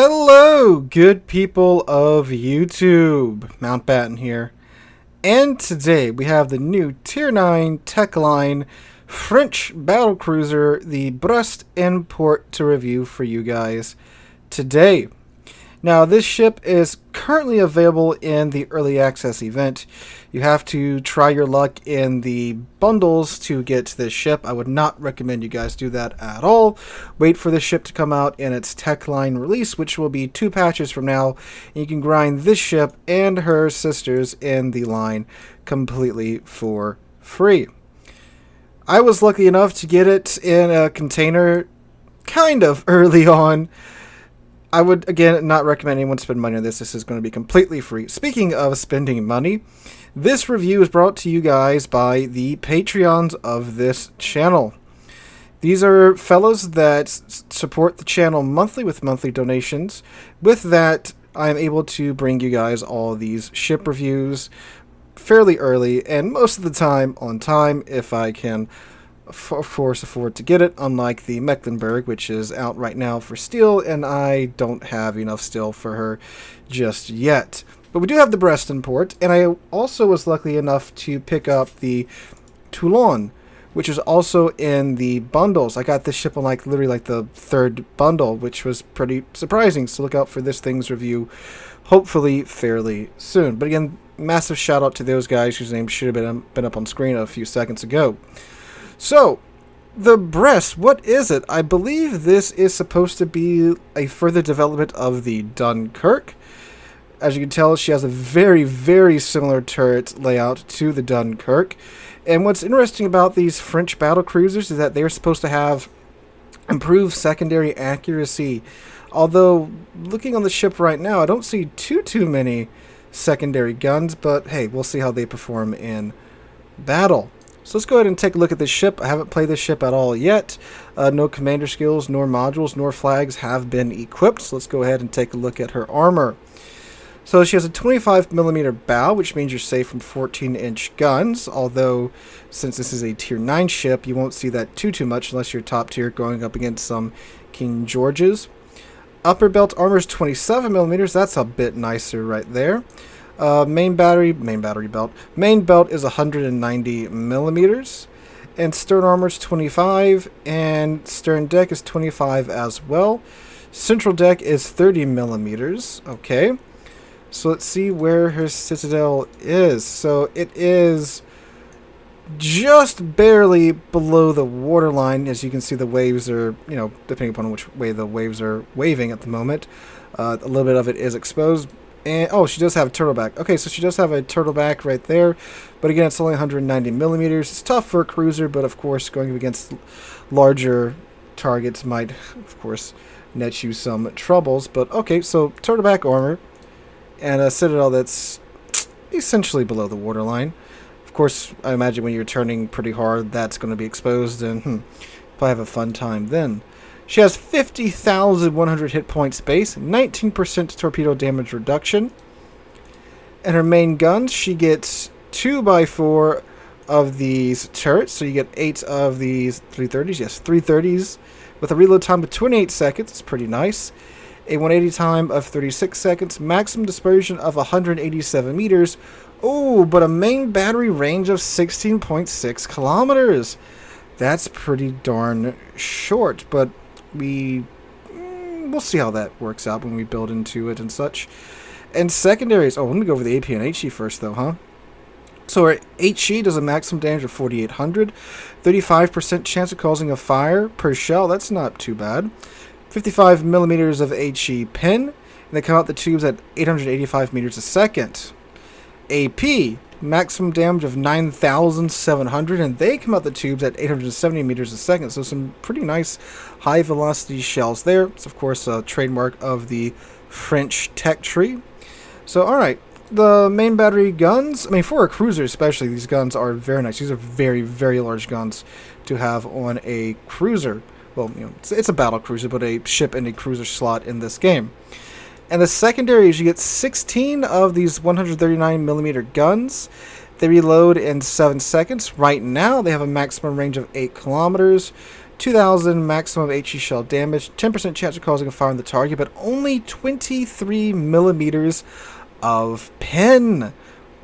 Hello, good people of YouTube. Mountbatten here. And today we have the new Tier 9 Techline French Battlecruiser, the Brest import, to review for you guys today. Now, this ship is currently available in the Early Access event. You have to try your luck in the bundles to get this ship. I would not recommend you guys do that at all. Wait for the ship to come out in its Techline release, which will be 2 patches from now. And you can grind this ship and her sisters in the line completely for free. I was lucky enough to get it in a container kind of early on. I would, again, not recommend anyone spend money on this. This is going to be completely free. Speaking of spending money, this review is brought to you guys by the Patreons of this channel. These are fellows that support the channel monthly with monthly donations. With that, I am able to bring you guys all these ship reviews fairly early, and most of the time on time if I can of course afford to get it, unlike the Mecklenburg, which is out right now for steel, and I don't have enough steel for her just yet. But we do have the Brest import, and I also was lucky enough to pick up the Toulon, which is also in the bundles. I got this ship on literally the 3rd bundle, which was pretty surprising, so look out for this thing's review hopefully fairly soon. But again, massive shout out to those guys whose names should have been up on screen a few seconds ago. So, the Brest, what is it? I believe this is supposed to be a further development of the Dunkerque. As you can tell, she has a very, very similar turret layout to the Dunkerque. And what's interesting about these French battlecruisers is that they're supposed to have improved secondary accuracy. Although, looking on the ship right now, I don't see too many secondary guns, but hey, we'll see how they perform in battle. So let's go ahead and take a look at this ship. I haven't played this ship at all yet. No commander skills, nor modules, nor flags have been equipped. So let's go ahead and take a look at her armor. So she has a 25mm bow, which means you're safe from 14-inch guns. Although, since this is a Tier 9 ship, you won't see that too much unless you're top tier going up against some King Georges. Upper belt armor is 27mm. That's a bit nicer right there. Main belt is 190mm, and stern armor is 25, and stern deck is 25 as well. Central deck is 30mm. Okay, so let's see where her citadel is. So it is just barely below the waterline. As you can see, the waves are, depending upon which way the waves are waving at the moment, a little bit of it is exposed. And, oh, she does have a turtleback. Okay, so she does have a turtleback right there. But again, it's only 190mm. It's tough for a cruiser, but of course, going against larger targets might, of course, net you some troubles. But okay, so turtleback armor and a citadel that's essentially below the waterline. Of course, I imagine when you're turning pretty hard, that's going to be exposed, and probably have a fun time then. She has 50,100 hit points base, 19% torpedo damage reduction. And her main guns, she gets 2x4 of these turrets. So you get 8 of these 330s. Yes, 330s with a reload time of 28 seconds. It's pretty nice. A 180 time of 36 seconds. Maximum dispersion of 187 meters. Oh, but a main battery range of 16.6 kilometers. That's pretty darn short, but we'll see how that works out when we build into it and such. And secondaries, let me go over the AP and HE first though, huh? So our HE does a maximum damage of 4,800, 35% chance of causing a fire per shell. That's not too bad. 55mm of HE pin, and they come out the tubes at 885 meters a second. AP, maximum damage of 9,700, and they come out the tubes at 870 meters a second. So some pretty nice high velocity shells there. It's of course a trademark of the French tech tree. So alright, the main battery guns, for a cruiser especially, these guns are very nice. These are very, very large guns to have on a cruiser. Well, it's a battle cruiser, but a ship in a cruiser slot in this game. And the secondaries, you get 16 of these 139mm guns. They reload in 7 seconds. Right now, they have a maximum range of 8 kilometers. 2,000 maximum HE shell damage, 10% chance of causing a fire on the target, but only 23 millimeters of pen.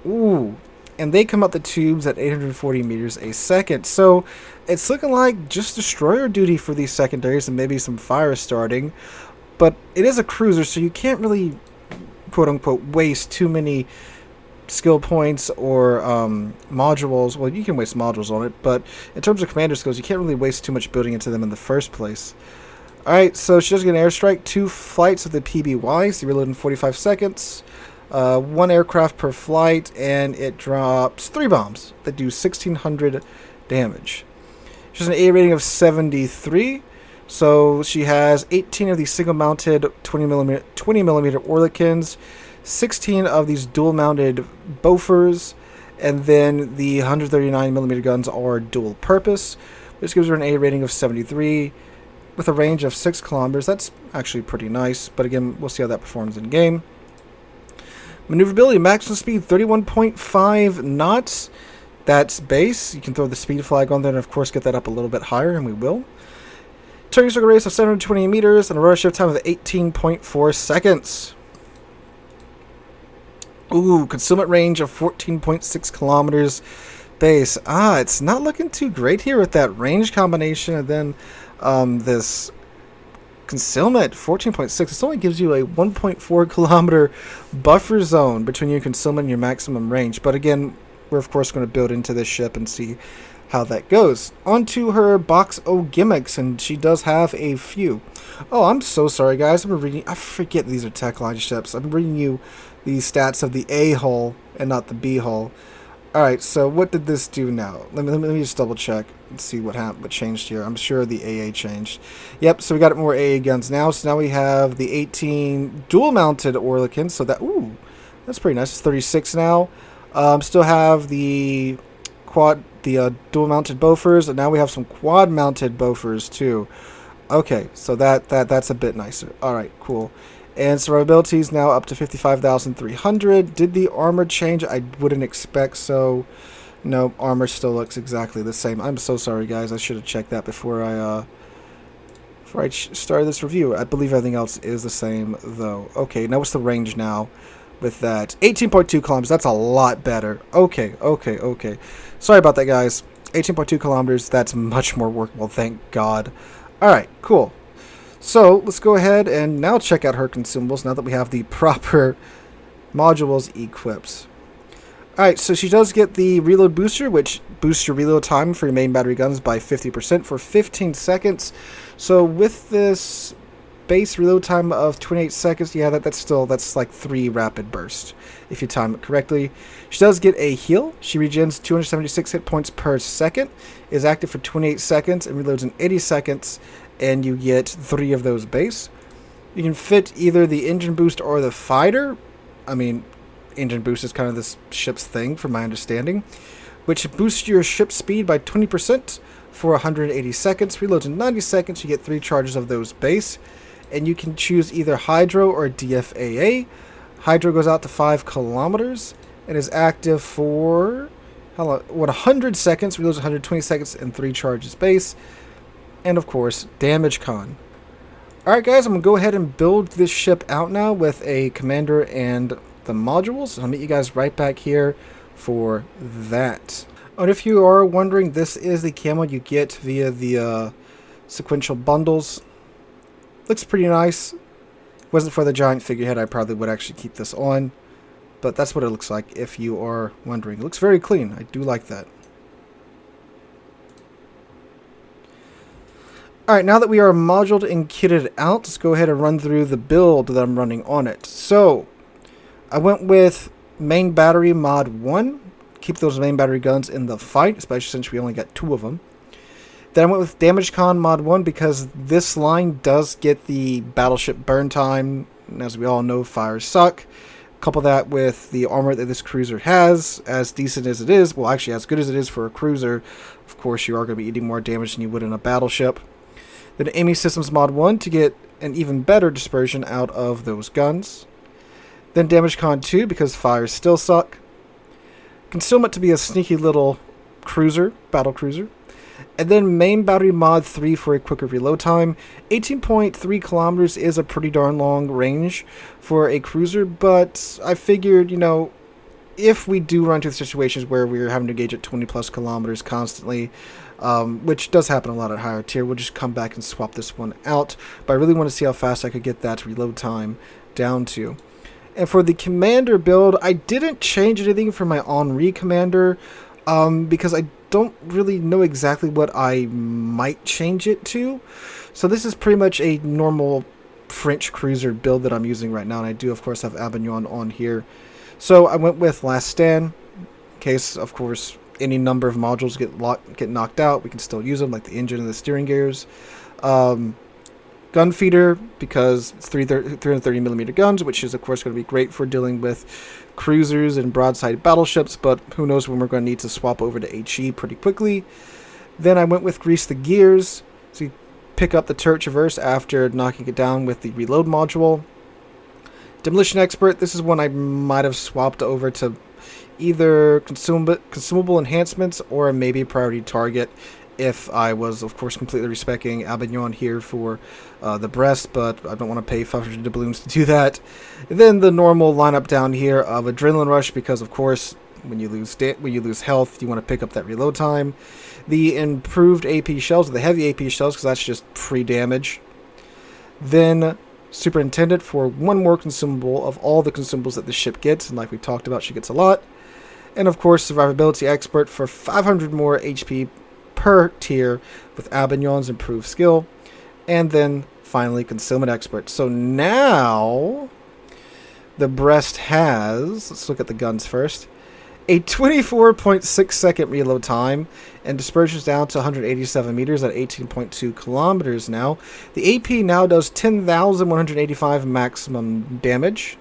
Ooh. And they come out the tubes at 840 meters a second. So it's looking like just destroyer duty for these secondaries and maybe some fire starting. But it is a cruiser, so you can't really, quote-unquote, waste too many skill points or modules. Well, you can waste modules on it, but in terms of commander skills, you can't really waste too much building into them in the first place. Alright, so she does get an airstrike, 2 flights of the PBY, so you reload in 45 seconds. 1 aircraft per flight, and it drops 3 bombs that do 1,600 damage. She has an A rating of 73, so she has 18 of these single-mounted 20 millimeter Orlikins, 16 of these dual-mounted Bofors, and then the 139 millimeter guns are dual-purpose, which gives her an A rating of 73 with a range of 6 kilometers. That's actually pretty nice, but again, we'll see how that performs in game. Maneuverability, maximum speed 31.5 knots. That's base. You can throw the speed flag on there and of course get that up a little bit higher, and we will. Turning circle radius of 720 meters and a rotor shift time of 18.4 seconds. Ooh, concealment range of 14.6 kilometers base. It's not looking too great here with that range combination, and then this concealment 14.6. This only gives you a 1.4 kilometer buffer zone between your concealment and your maximum range. But again, we're of course going to build into this ship and see how that goes. On to her box O gimmicks, and she does have a few. Oh, I'm so sorry guys. I forget these are Techline ships. I'm reading you the stats of the A hull and not the B hull. Alright, so what did this do now? Let me just double check and see what changed here. I'm sure the AA changed. Yep, so we got more AA guns now. So now we have the 18 dual-mounted Orlikins. So that, ooh, that's pretty nice. It's 36 now. Still have the dual-mounted Bofors, and now we have some quad-mounted Bofors too. Okay, so that's a bit nicer. Alright, cool. And survivability is now up to 55,300. Did the armor change? I wouldn't expect so. No, armor still looks exactly the same. I'm so sorry, guys. I should have checked that before I started this review. I believe everything else is the same, though. Okay, now what's the range now with that? 18.2 kilometers. That's a lot better. Okay. Sorry about that, guys. 18.2 kilometers. That's much more workable. Thank God. All right, cool. So let's go ahead and now check out her consumables now that we have the proper modules equipped. Alright, so she does get the reload booster, which boosts your reload time for your main battery guns by 50% for 15 seconds. So with this base reload time of 28 seconds, yeah, that's like 3 rapid bursts if you time it correctly. She does get a heal. She regens 276 hit points per second, is active for 28 seconds, and reloads in 80 seconds. And you get 3 of those base. You can fit either the engine boost or the fighter. I mean, engine boost is kind of this ship's thing, from my understanding, which boosts your ship speed by 20% for 180 seconds. Reloads in 90 seconds. You get 3 charges of those base. And you can choose either Hydro or DFAA. Hydro goes out to 5 kilometers and is active for 100 seconds. Reloads 120 seconds and 3 charges base. And of course, damage con. Alright guys, I'm going to go ahead and build this ship out now with a commander and the modules. I'll meet you guys right back here for that. And if you are wondering, this is the camo you get via the sequential bundles. Looks pretty nice. Wasn't for the giant figurehead, I probably would actually keep this on. But that's what it looks like if you are wondering. It looks very clean. I do like that. Alright, now that we are moduled and kitted out, let's go ahead and run through the build that I'm running on it. So, I went with main battery mod 1. Keep those main battery guns in the fight, especially since we only got 2 of them. Then I went with damage con mod 1 because this line does get the battleship burn time. And as we all know, fires suck. Couple that with the armor that this cruiser has, as decent as it is, well actually as good as it is for a cruiser, of course you are going to be eating more damage than you would in a battleship. Then aiming systems mod 1 to get an even better dispersion out of those guns. Then damage con 2 because fires still suck. Concealment to be a sneaky little cruiser, battle cruiser. And then main battery mod 3 for a quicker reload time. 18.3 kilometers is a pretty darn long range for a cruiser, but I figured, you know, if we do run into situations where we're having to engage at 20 plus kilometers constantly, which does happen a lot at higher tier, we'll just come back and swap this one out. But I really want to see how fast I could get that reload time down to. And for the commander build, I didn't change anything for my Henri commander because I don't really know exactly what I might change it to. So this is pretty much a normal French cruiser build that I'm using right now, and I do of course have Avignon on here. So I went with Last Stand, in case of course any number of modules get knocked out, we can still use them, like the engine and the steering gears. Gun feeder, because it's 330mm guns, which is of course going to be great for dealing with cruisers and broadside battleships, but who knows when we're going to need to swap over to HE pretty quickly. Then I went with Grease the Gears, so you pick up the turret traverse after knocking it down with the reload module. Demolition Expert, this is one I might have swapped over to either consumable enhancements or maybe priority target, if I was, of course, completely respecting Avignon here for the Brest, but I don't want to pay 500 doubloons to do that. And then the normal lineup down here of Adrenaline Rush, because, of course, when you lose health, you want to pick up that reload time. The improved AP shells, the heavy AP shells, because that's just free damage. Then Superintendent for one more consumable of all the consumables that the ship gets, and like we talked about, she gets a lot. And, of course, Survivability Expert for 500 more HP per tier with Avignon's improved skill. And then finally Concealment Expert. So now the Brest has, let's look at the guns first, a 24.6 second reload time and dispersions down to 187 meters at 18.2 kilometers now. The AP now does 10,185 maximum damage.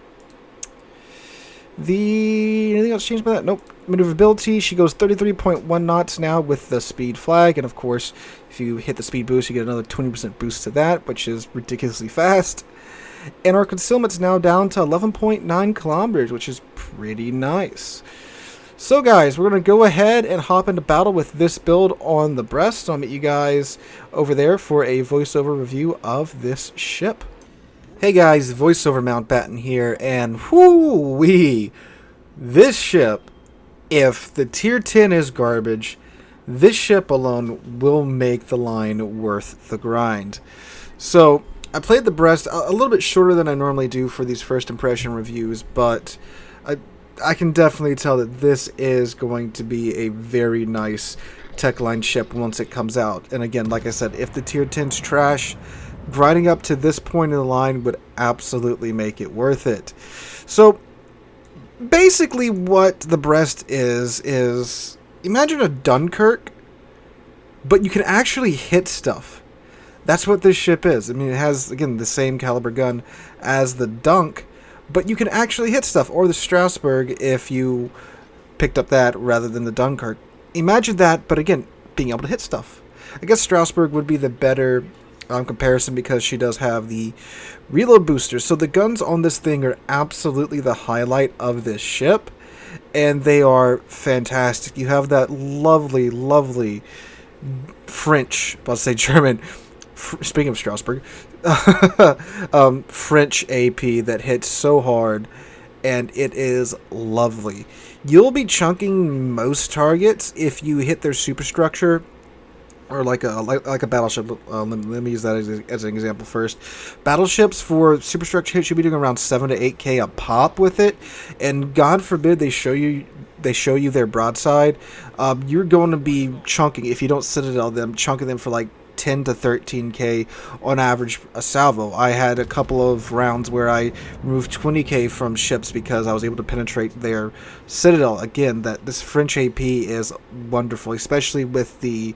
Anything else changed by that? Nope. Maneuverability, she goes 33.1 knots now with the speed flag, and of course, if you hit the speed boost, you get another 20% boost to that, which is ridiculously fast. And our concealment's now down to 11.9 kilometers, which is pretty nice. So guys, we're going to go ahead and hop into battle with this build on the Brest. I'll meet you guys over there for a voiceover review of this ship. Hey guys, SealordMountbatten here, and whoo-wee, this ship, if the tier 10 is garbage, this ship alone will make the line worth the grind. So, I played the Brest a little bit shorter than I normally do for these first impression reviews, but I can definitely tell that this is going to be a very nice Techline ship once it comes out. And again, like I said, if the tier 10's trash, grinding up to this point in the line would absolutely make it worth it. So, basically what the Brest is imagine a Dunkerque, but you can actually hit stuff. That's what this ship is. I mean, it has, again, the same caliber gun as the Dunk, but you can actually hit stuff. Or the Strasbourg if you picked up that rather than the Dunkerque. Imagine that, but again, being able to hit stuff. I guess Strasbourg would be the better comparison because she does have the reload boosters. So the guns on this thing are absolutely the highlight of this ship, and they are fantastic. You have that lovely, lovely French, I'll say German, speaking of Strasbourg, French AP that hits so hard, and it is lovely. You'll be chunking most targets if you hit their superstructure, or like a battleship. Let me use that as an example first. Battleships for superstructure hits should be doing around 7 to 8k a pop with it, and God forbid they show you their broadside. You're going to be chunking, if you don't Citadel them, chunking them for like 10 to 13k on average a salvo. I had a couple of rounds where I removed 20k from ships because I was able to penetrate their Citadel. Again, that this French AP is wonderful, especially with the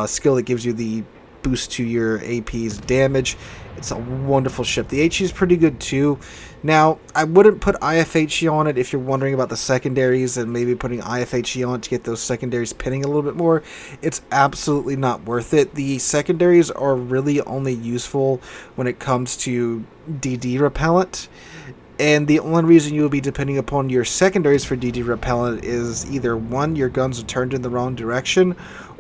skill that gives you the boost to your AP's damage. It's a wonderful ship. The HE is pretty good too. Now, I wouldn't put IFHE on it if you're wondering about the secondaries and maybe putting IFHE on to get those secondaries pinning a little bit more. It's absolutely not worth it. The secondaries are really only useful when it comes to DD repellent. And the only reason you'll be depending upon your secondaries for DD repellent is either one, your guns are turned in the wrong direction,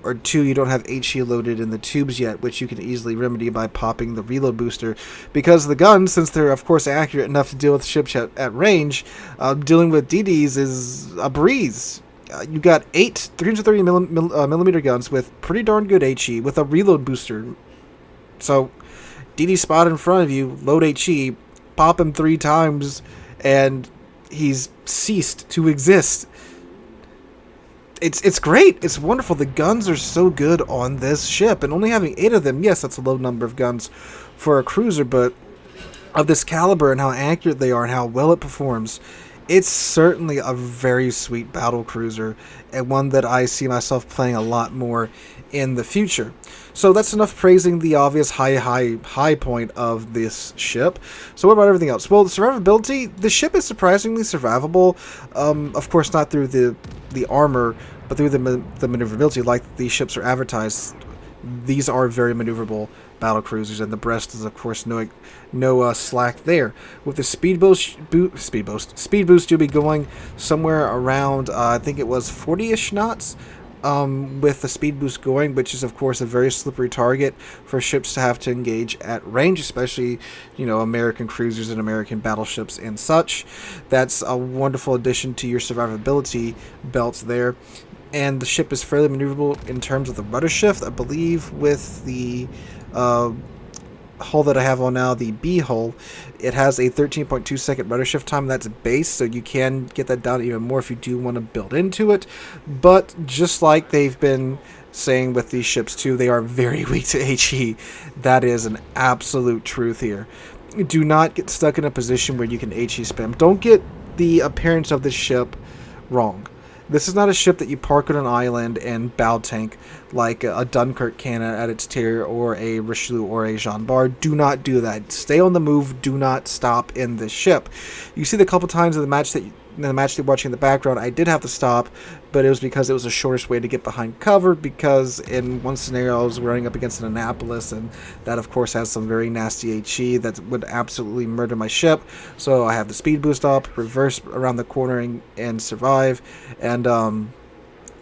or 2, you don't have HE loaded in the tubes yet, which you can easily remedy by popping the reload booster. Because the guns, since they're of course accurate enough to deal with ships at range, dealing with DDs is a breeze. You got 8 330 millimeter guns with pretty darn good HE with a reload booster. So, DD spot in front of you, load HE, pop him 3 times, and he's ceased to exist. It's great. It's wonderful. The guns are so good on this ship, and only having 8 of them, yes, that's a low number of guns for a cruiser, but of this caliber and how accurate they are and how well it performs, it's certainly a very sweet battle cruiser, and one that I see myself playing a lot more in the future. So that's enough praising the obvious high point of this ship. So what about everything else? Well, the survivability, the ship is surprisingly survivable. Of course, not through the armor, but through the maneuverability, like these ships are advertised. These are very maneuverable battle cruisers, and the Brest is of course no slack there. With the speed boost, you'll be going somewhere around I think it was 40-ish knots. With the speed boost going, which is of course a very slippery target for ships to have to engage at range, especially, American cruisers and American battleships and such. That's a wonderful addition to your survivability belts there. And the ship is fairly maneuverable in terms of the rudder shift. I believe with the hull that I have on now, the B hull, it has a 13.2 second rudder shift time. That's base, so you can get that down even more if you do want to build into it. But just like they've been saying with these ships too, they are very weak to HE. That is an absolute truth here. Do not get stuck in a position where you can HE spam. Don't get the appearance of this ship wrong. This is not a ship that you park on an island and bow tank like a Dunkerque cannon at its tier, or a Richelieu or a Jean Bart. Do not do that. Stay on the move. Do not stop in this ship. You see the couple times in the match that you're watching in the background, I did have to stop, but it was because it was the shortest way to get behind cover, because in one scenario I was running up against an Annapolis, and that of course has some very nasty HE that would absolutely murder my ship. So I have the speed boost up, reverse around the corner and survive. And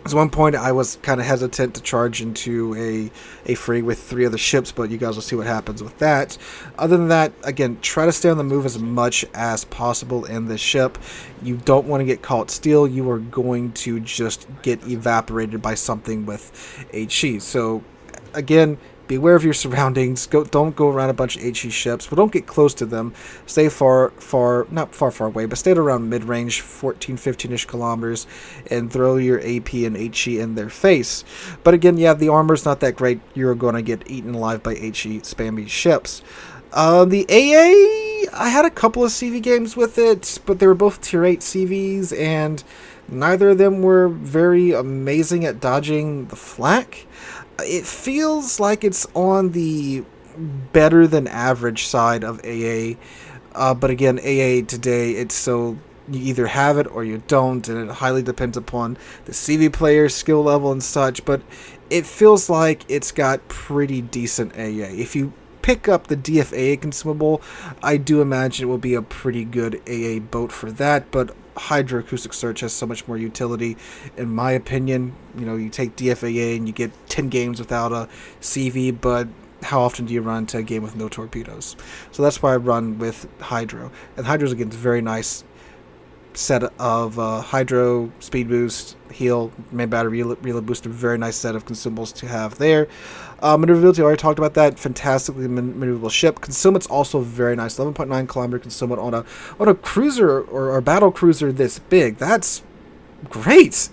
at one point I was kind of hesitant to charge into a fray with 3 other ships, but you guys will see what happens with that. Other than that, again, try to stay on the move as much as possible in this ship. You don't want to get caught steal. You are going to just get evaporated by something with HE. So again, beware of your surroundings. Don't go around a bunch of HE ships, but don't get close to them. Stay not far away, but stay at around mid-range, 14, 15-ish kilometers, and throw your AP and HE in their face. But again, yeah, the armor's not that great. You're going to get eaten alive by HE spammy ships. The AA, I had a couple of CV games with it, but they were both tier 8 CVs, and neither of them were very amazing at dodging the flak. It feels like it's on the better than average side of AA, but again, AA today, it's so you either have it or you don't, and it highly depends upon the CV player's skill level and such, but it feels like it's got pretty decent AA. If you pick up the DFAA consumable, I do imagine it will be a pretty good AA boat for that, but hydroacoustic search has so much more utility, in my opinion. You take DFAA and you get 10 games without a CV, but how often do you run to a game with no torpedoes? So that's why I run with Hydro. And Hydro's, again, a very nice set of Hydro, speed boost, heal, main battery, reload booster. Very nice set of consumables to have there. Maneuverability, I already talked about that. Fantastically maneuverable ship. Consumate's also very nice. 11.9 kilometer consumate on a cruiser or a battle cruiser this big. That's great.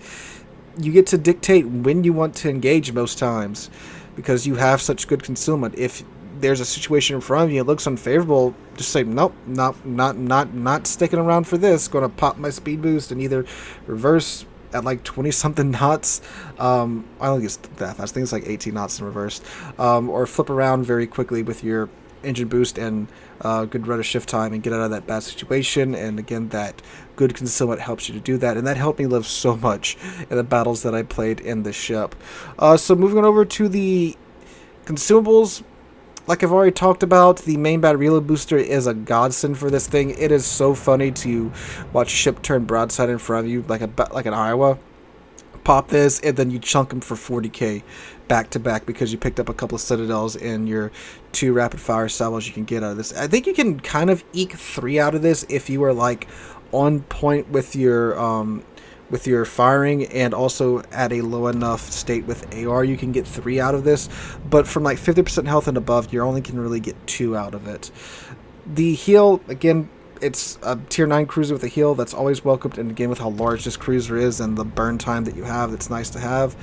You get to dictate when you want to engage most times, because you have such good consummate. If there's a situation in front of you, it looks unfavorable, just say, nope, not sticking around for this. Going to pop my speed boost and either reverse at like 20-something knots. I don't think it's that fast. I think it's like 18 knots in reverse. Or flip around very quickly with your engine boost and good rudder shift time and get out of that bad situation. And again, that good concealment helps you to do that. And that helped me live so much in the battles that I played in the ship. So moving on over to the consumables. Like I've already talked about, the main battery reload booster is a godsend for this thing. It is so funny to watch a ship turn broadside in front of you, like an Iowa. pop this, and then you chunk them for 40k back to back because you picked up a couple of citadels and your 2 rapid fire salvos you can get out of this. I think you can kind of eke 3 out of this if you are like on point with your firing, and also at a low enough state with AR, you can get 3 out of this. But from like 50% health and above, you only can really get 2 out of it. The heal, again, it's a tier 9 cruiser with a heal. That's always welcomed, and again, with how large this cruiser is and the burn time that you have, it's nice to have.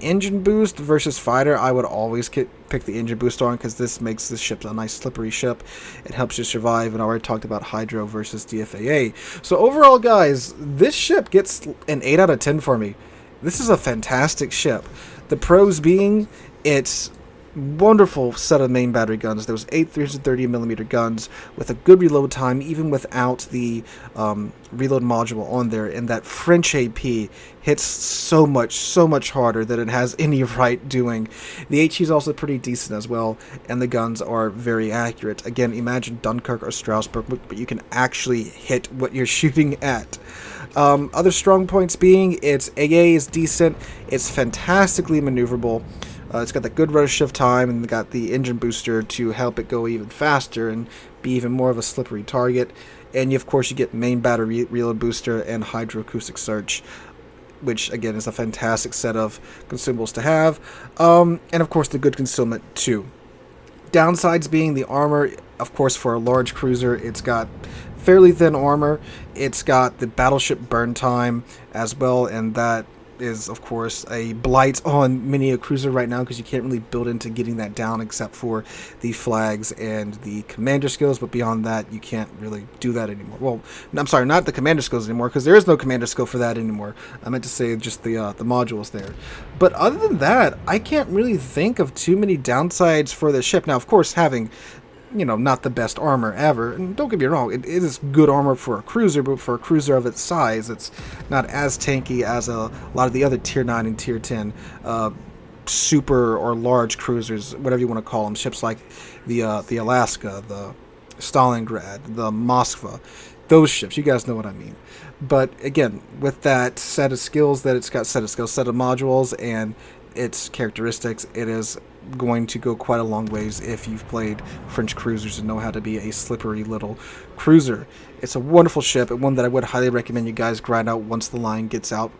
Engine boost versus fighter, I would always pick the engine boost on, because this makes this ship a nice slippery ship. It helps you survive, and I already talked about hydro versus DFAA. So overall, guys, this ship gets an 8 out of 10 for me. This is a fantastic ship. The pros being, it's wonderful set of main battery guns. There was 8 330mm guns with a good reload time, even without the reload module on there, and that French AP hits so much harder than it has any right doing. The HE is also pretty decent as well, and the guns are very accurate. Again, imagine Dunkerque or Strasbourg, but you can actually hit what you're shooting at. Other strong points being, its AA is decent, it's fantastically maneuverable. It's got that good rudder shift time, and got the engine booster to help it go even faster and be even more of a slippery target. And of course you get main battery reload booster and hydroacoustic search, which again is a fantastic set of consumables to have. And of course the good concealment too. Downsides being the armor. Of course, for a large cruiser, it's got fairly thin armor. It's got the battleship burn time as well, and that is of course a blight on many a cruiser right now, because you can't really build into getting that down except for the flags and the commander skills. But beyond that, you can't really do that anymore. Well, I'm sorry, not the commander skills anymore, because there is no commander skill for that anymore. I meant to say just the modules there. But other than that, I can't really think of too many downsides for the ship. Now, of course, having, you know, not the best armor ever, and don't get me wrong, it is good armor for a cruiser, but for a cruiser of its size, it's not as tanky as a lot of the other tier 9 and tier 10 super or large cruisers, whatever you want to call them. Ships like the Alaska, the Stalingrad, the Moskva, those ships, you guys know what I mean. But again, with that set of skills that it's got, set of modules, and its characteristics, it is going to go quite a long ways if you've played French cruisers and know how to be a slippery little cruiser. It's a wonderful ship, and one that I would highly recommend you guys grind out once the line gets out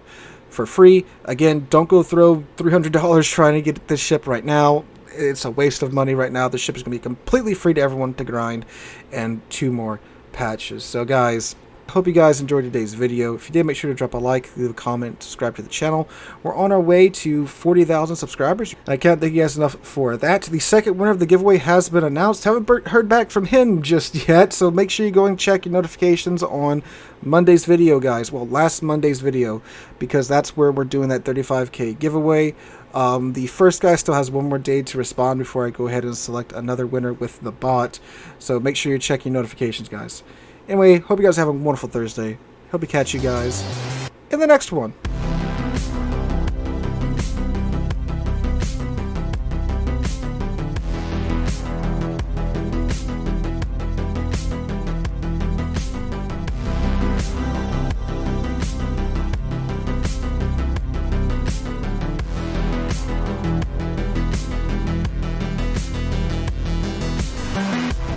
for free. Again, don't go throw $300 trying to get this ship right now. It's a waste of money right now. The ship is going to be completely free to everyone to grind, and 2 more patches. So guys, hope you guys enjoyed today's video. If you did, make sure to drop a like, leave a comment, subscribe to the channel. We're on our way to 40,000 subscribers. I can't thank you guys enough for that. The second winner of the giveaway has been announced. Haven't heard back from him just yet, so make sure you go and check your notifications on Monday's video, guys. Well, last Monday's video, because that's where we're doing that 35k giveaway. The first guy still has 1 more day to respond before I go ahead and select another winner with the bot. So make sure you check your notifications, guys. Anyway, hope you guys have a wonderful Thursday. Hope to catch you guys in the next one.